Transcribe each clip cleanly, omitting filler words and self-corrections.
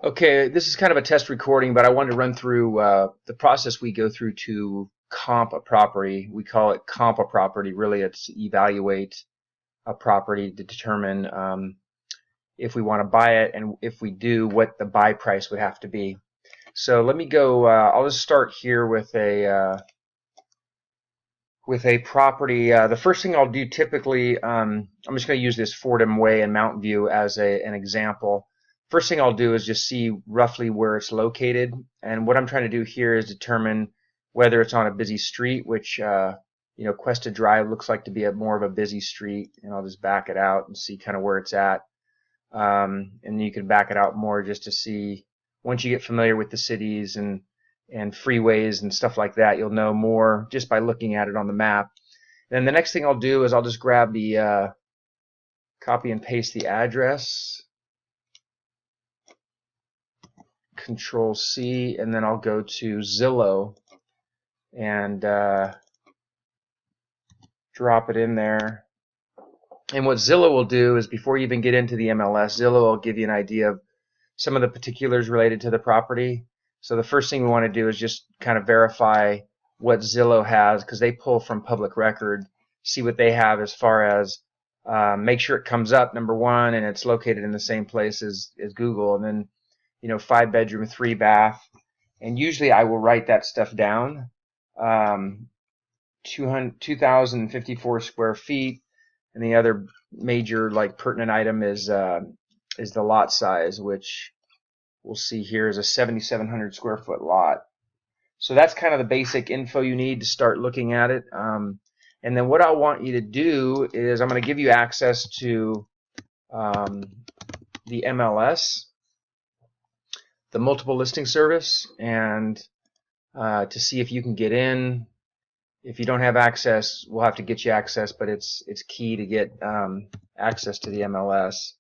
Okay, this is kind of a test recording, but I wanted to run through the process we go through to comp a property. We call it comp a property. Really, it's evaluate a property to determine if we want to buy it, and if we do, what the buy price would have to be. So let me go. I'll just start here with a property. The first thing I'll do typically, I'm just going to use this Fordham Way in Mountain View as an example. First thing I'll do is just see roughly where it's located, and what I'm trying to do here is determine whether it's on a busy street, which Cuesta Drive looks like to be more of a busy street, and I'll just back it out and see kind of where it's at. And you can back it out more just to see, once you get familiar with the cities and freeways and stuff like that, you'll know more just by looking at it on the map. Then the next thing I'll do is I'll just grab the copy and paste the address, Control C, and then I'll go to Zillow and drop it in there. And what Zillow will do is, before you even get into the MLS, Zillow will give you an idea of some of the particulars related to the property. So the first thing we want to do is just kind of verify what Zillow has, because they pull from public record, see what they have as far as make sure it comes up, number one, and it's located in the same place as Google. And then 5-bedroom, 3-bath, and usually I will write that stuff down. 2,054 square feet, and the other major pertinent item is the lot size, which we'll see here is a 7,700 square foot lot. So that's kind of the basic info you need to start looking at it. And then what I want you to do is, I'm going to give you access to the MLS, the multiple listing service, and to see if you can get in. If you don't have access, we'll have to get you access, but it's key to get access to the MLS.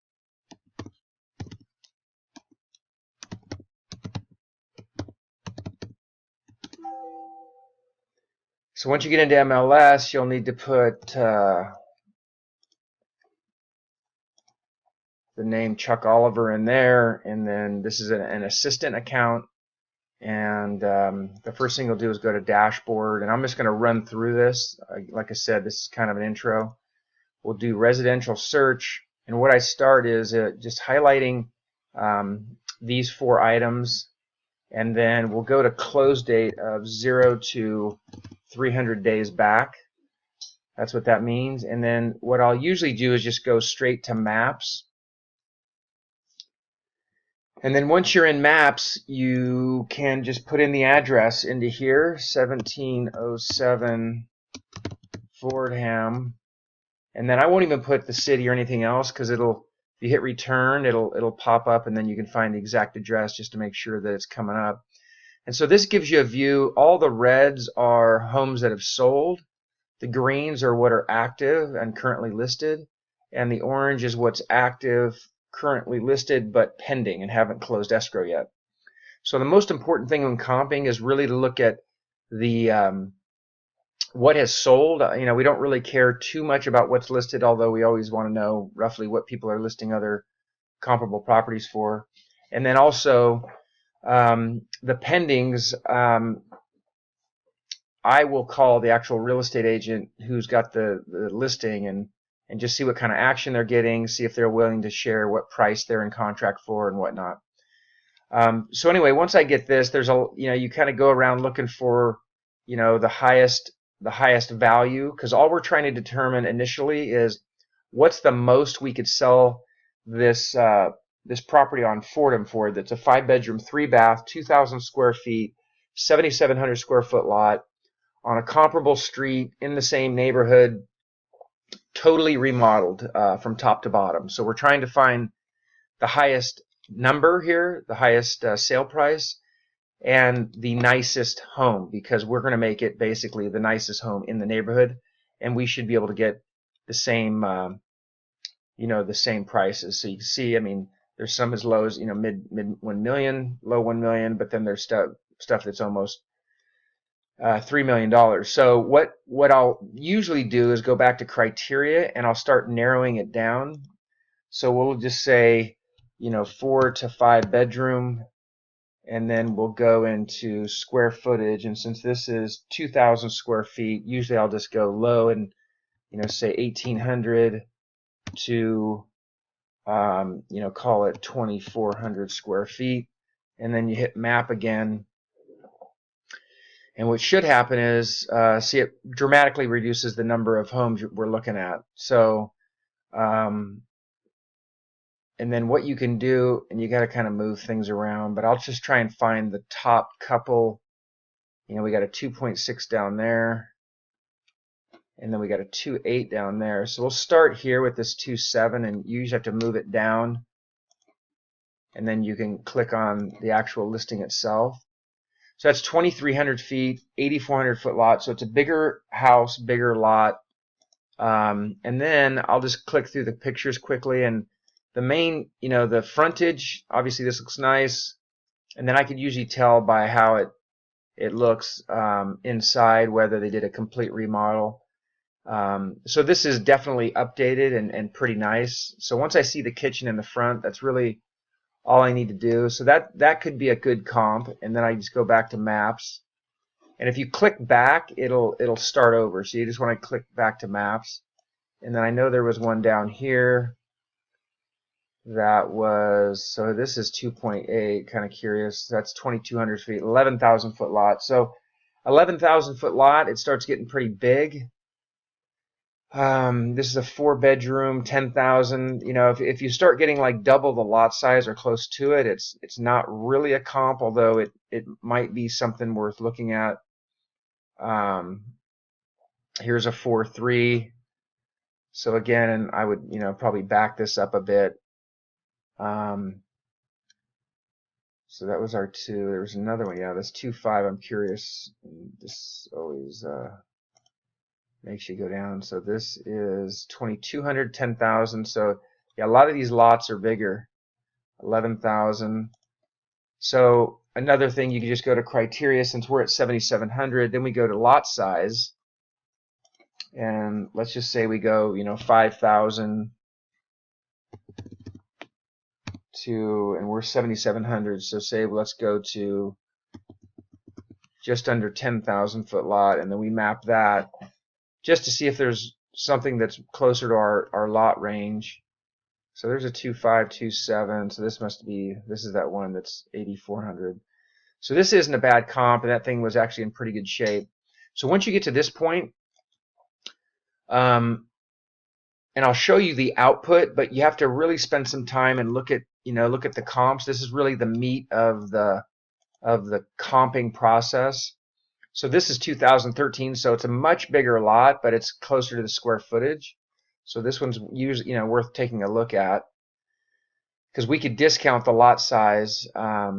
So once you get into MLS, you'll need to put the name Chuck Oliver in there, and then this is an assistant account. And the first thing you'll do is go to dashboard, and I'm just going to run through this. Like I said, this is kind of an intro. We'll do residential search, and what I start is just highlighting these 4 items, and then we'll go to close date of 0 to 300 days back. That's what that means. And then what I'll usually do is just go straight to maps. And then once you're in maps, you can just put in the address into here, 1707 Fordham. And then I won't even put the city or anything else, because if you hit return, it'll pop up, and then you can find the exact address just to make sure that it's coming up. And so this gives you a view. All the reds are homes that have sold. The greens are what are active and currently listed. And the orange is what's active, currently listed, but pending and haven't closed escrow yet. So the most important thing when comping is really to look at the what has sold. We don't really care too much about what's listed, although we always want to know roughly what people are listing other comparable properties for. And then also the pendings, I will call the actual real estate agent who's got the listing and just see what kind of action they're getting, see if they're willing to share what price they're in contract for and whatnot. So anyway, once I get this, there's you kind of go around looking for the highest value, because all we're trying to determine initially is what's the most we could sell this property on Fordham for. That's a 5-bedroom, 3-bath, 2,000 square feet, 7,700 square foot lot on a comparable street in the same neighborhood, totally remodeled from top to bottom. So we're trying to find the highest number here, the highest sale price, and the nicest home, because we're going to make it basically the nicest home in the neighborhood, and we should be able to get the same the same prices. So you can see, there's some as low as mid 1 million, low 1 million, but then there's stuff that's almost $3 million. So what I'll usually do is go back to criteria, and I'll start narrowing it down. So we'll just say, 4 to 5 bedroom, and then we'll go into square footage. And since this is 2,000 square feet, usually I'll just go low and say 1,800 to call it 2,400 square feet, and then you hit map again. And what should happen is, see, it dramatically reduces the number of homes we're looking at. So, and then what you can do, and you got to kind of move things around, but I'll just try and find the top couple. We got a 2.6 down there, and then we got a 2.8 down there. So we'll start here with this 2.7, and you usually have to move it down, and then you can click on the actual listing itself. So that's 2,300 feet, 8,400 foot lot. So it's a bigger house, bigger lot. And then I'll just click through the pictures quickly. And the main, the frontage, obviously this looks nice. And then I could usually tell by how it looks inside whether they did a complete remodel. So this is definitely updated and pretty nice. So once I see the kitchen in the front, that's really all I need to do. So that could be a good comp, and then I just go back to maps. And if you click back, it'll start over. So you just want to click back to maps. And then I know there was one down here that was, so this is 2.8, kind of curious. That's 2,200 feet, 11,000 foot lot. So 11,000 foot lot, it starts getting pretty big. This is a 4-bedroom, 10,000. If you start getting like double the lot size or close to it, it's not really a comp, although it might be something worth looking at. Here's a 4.3. So again, I would probably back this up a bit. So that was our 2. There was another one. Yeah, this 2.5. I'm curious. This always makes you go down. So this is 2,200, 10,000. So yeah, a lot of these lots are bigger. 11,000. So another thing, you can just go to criteria. Since we're at 7,700, then we go to lot size, and let's just say we go 5,000 to, and we're 7,700. So say let's go to just under 10,000 foot lot, and then we map that just to see if there's something that's closer to our lot range. So there's a 2.5, 2.7. So this is that one that's 8,400. So this isn't a bad comp, and that thing was actually in pretty good shape. So once you get to this point, and I'll show you the output, but you have to really spend some time and look at the comps. This is really the meat of the comping process. So this is 2013, so it's a much bigger lot, but it's closer to the square footage. So this one's usually worth taking a look at, because we could discount the lot size. I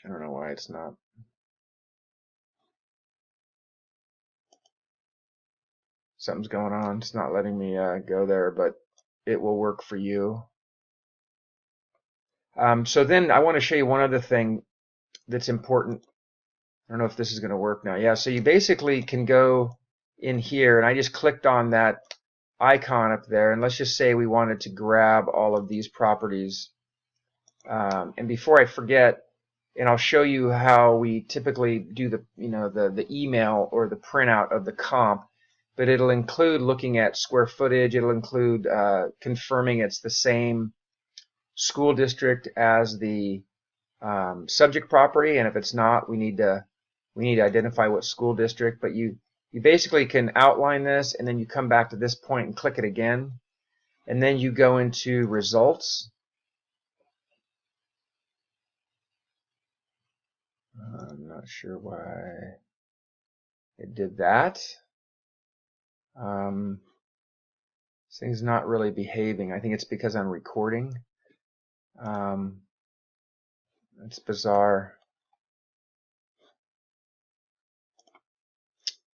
don't know why it's not. Something's going on. It's not letting me go there, but it will work for you. So then I want to show you one other thing that's important. I don't know if this is going to work now. Yeah, so you basically can go in here, and I just clicked on that icon up there, and let's just say we wanted to grab all of these properties. And before I forget, and I'll show you how we typically do the email or the printout of the comp, but it'll include looking at square footage. It'll include confirming it's the same school district as the subject property, and if it's not, we need to identify what school district. But you basically can outline this, and then you come back to this point and click it again, and then you go into results. I'm not sure why it did that. This thing's not really behaving. I think it's because I'm recording. It's bizarre.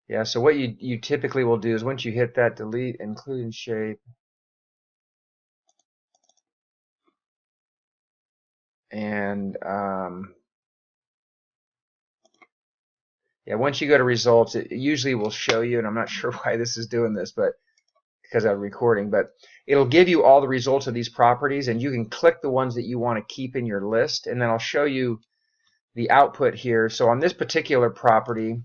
Yeah, so what you typically will do is once you hit that delete, include in shape, and yeah, once you go to results, it usually will show you, and I'm not sure why this is doing this, but because of recording, but it'll give you all the results of these properties, and you can click the ones that you want to keep in your list, and then I'll show you the output here. So on this particular property,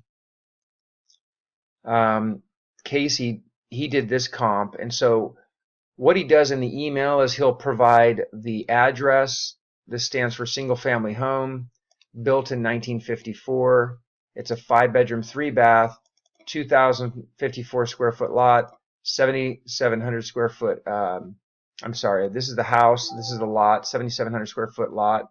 Casey, he did this comp, and so what he does in the email is he'll provide the address. This stands for single family home, built in 1954. It's a 5-bedroom, 3-bath, 2,054 square foot lot, 7,700 square foot. I'm sorry, this is the house, this is the lot, 7,700 square foot lot.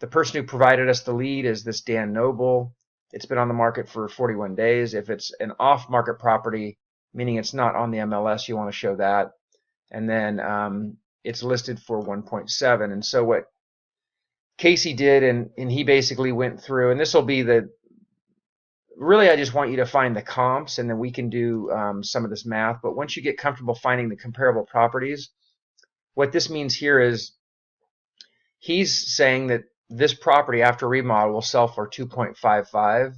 The person who provided us the lead is this Dan Noble. It's been on the market for 41 days. If it's an off-market property, meaning it's not on the MLS, you want to show that. And then it's listed for 1.7. And so what Casey did, and he basically went through, and this will be the, really I just want you to find the comps, and then we can do some of this math. But once you get comfortable finding the comparable properties, what this means here is he's saying that this property after remodel will sell for 2.55,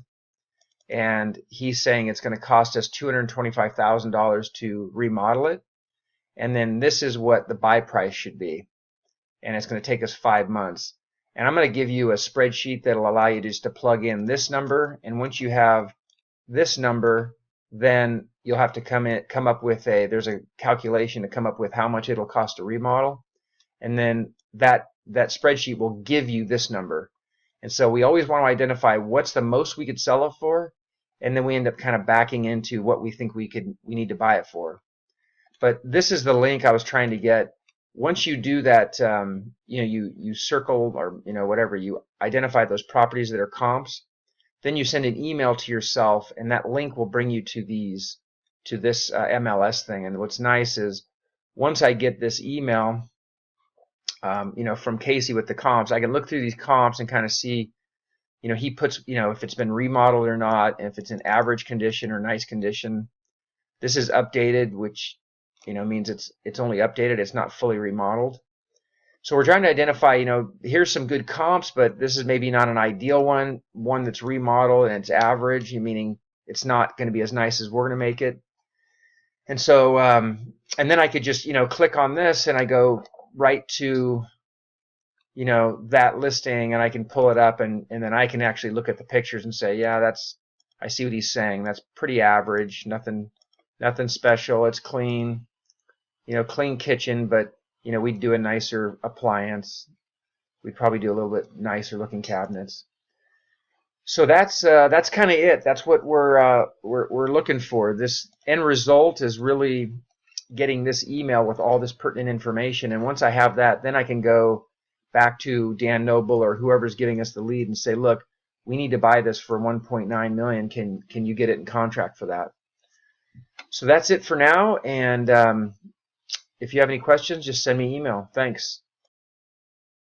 and he's saying it's going to cost us $225,000 to remodel it, and then this is what the buy price should be, and it's going to take us 5 months. And I'm going to give you a spreadsheet that will allow you just to plug in this number, and once you have this number, then you'll have to come up with there's a calculation to come up with how much it'll cost to remodel, and then that spreadsheet will give you this number. And so we always want to identify what's the most we could sell it for, and then we end up kind of backing into what we think we need to buy it for. But this is the link I was trying to get. Once you do that, you circle, or whatever, you identify those properties that are comps, then you send an email to yourself, and that link will bring you to this MLS thing. And what's nice is once I get this email from Casey with the comps, I can look through these comps and kind of see, he puts, if it's been remodeled or not, and if it's in average condition or nice condition. This is updated, which means it's only updated, it's not fully remodeled. So we're trying to identify, here's some good comps, but this is maybe not an ideal one that's remodeled and it's average, meaning it's not going to be as nice as we're going to make it. And so, and then I could just, click on this, and I go right to, that listing, and I can pull it up, and then I can actually look at the pictures and say, yeah, I see what he's saying. That's pretty average, nothing special. It's clean, clean kitchen, but we'd do a nicer appliance. We'd probably do a little bit nicer looking cabinets. So that's kind of it. That's what we're looking for. This end result is really getting this email with all this pertinent information, and once I have that, then I can go back to Dan Noble or whoever's giving us the lead and say, look, we need to buy this for $1.9 million. Can you get it in contract for that? So that's it for now, and if you have any questions, just send me an email. Thanks.